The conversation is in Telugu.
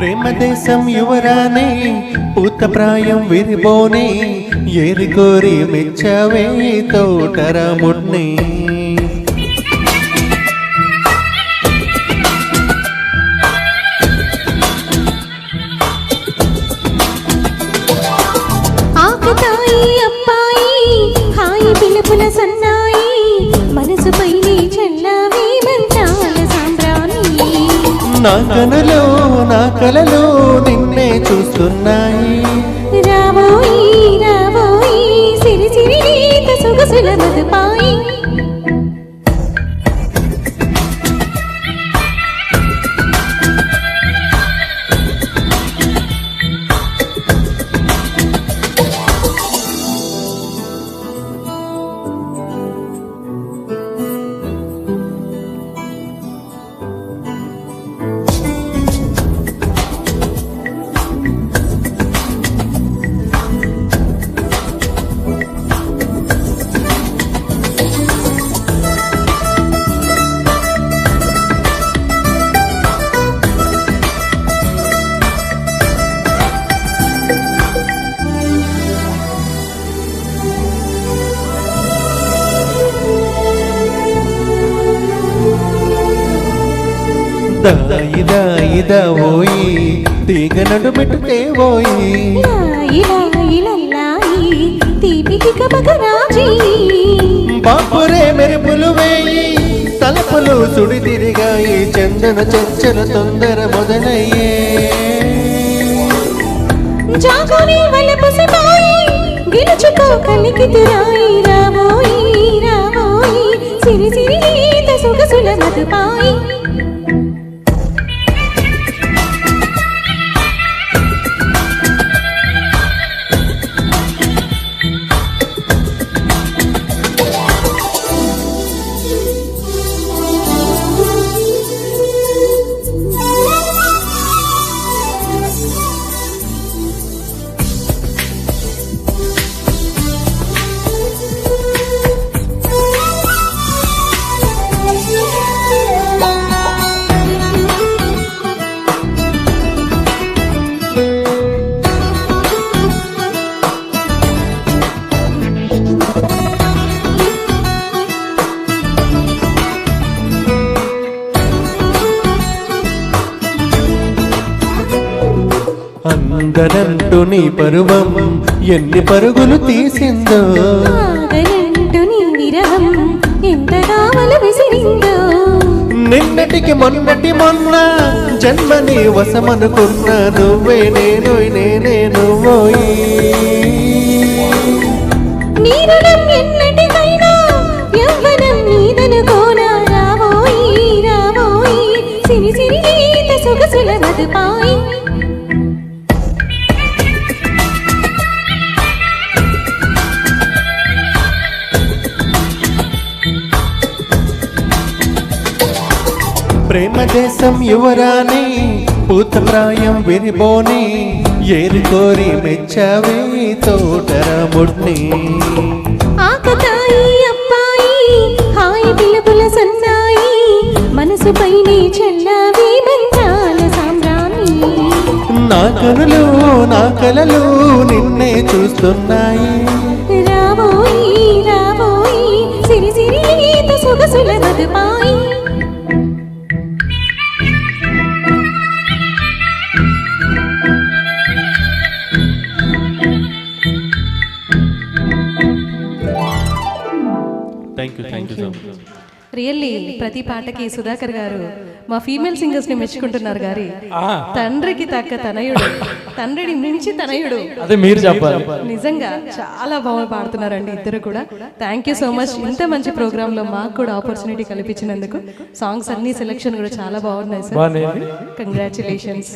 ప్రేమ దేశం యువరానే పూత ప్రాయం విరిబోనే ఏరి కోరి మెచ్చవే తోటరాముణ్ణి ఆకతాయి అప్పాయి హాయి పిలుపుల సన్నాయి మనసుపై నీ చల్లవే మంచాల సాంబ్రాణి నా కనులు నా కలలు నిన్నే చూస్తున్నాయి రావోయి రావోయి సిరి సిరి నీత సొగసుల మధుపాయి దాయి దాయి దావోయి తీగ నడుమెట్టుకే పోయి లాయి లాయి లల్లాయి తీపికి కమగరాజీ బాపురే మెరుపులు వేయి తలపులు సుడి తిరిగాయి చందన చంచల తొందర మొదలయ్యే జాగోని వలపుసిపోయి గెలుచుకో కలికి తురాయి రావోయి రావోయి సిరి సిరి నీత సొగసుల మధుపాయి అందరంటూ నీ పరువం ఎన్ని పరుగులు తీసిందో ఆగనంటూ నీ విరహం ఎంత కావల విసిరిందో నిన్నటికి మొన్నటి మొన్న జన్మని వసమనుకున్నా నువ్వే నేనే నువ్వోయి నీ రుణం ఎన్నటికైనా యవ్వనం నీదనుకోనా రావోయి రావోయి సిరి సిరి నీత సొగసుల మధుపాయి ప్రేమ దేశం యువరానే పూత ప్రాయం విరిబోనే ఏరి కోరి మెచ్చవే తోటరాముణ్ణి ఆకతాయి అప్పాయి హాయి పిలుపుల సన్నాయి మనసుపై నీ చల్లవే మంచాల సాంబ్రాణి నా కనులు నా కలలు నిన్నే చూస్తున్నాయి రావోయి రావోయి సిరి సిరి నీత సొగసుల మధుపాయి thank you so much. Really ప్రతి పాటకి సుధాకర్ గారు మా ఫీమేల్ సింగర్స్ ని మెచ్చుకుంటున్నారు గారి తండ్రికి తగ్గ తనయుడు తండ్రిని మించి తనయుడు అదే మీరు చెప్పాలి నిజంగా చాలా బాగా పాడుతున్నారండి ఇద్దరు కూడా థ్యాంక్ యూ సో మచ్ ఇంత మంచి ప్రోగ్రామ్ లో మాకు కూడా ఆపర్చునిటీ కల్పించినందుకు సాంగ్స్ అన్ని సెలెక్షన్ కూడా చాలా బాగున్నాయి సార్ కంగ్రాచులేషన్స్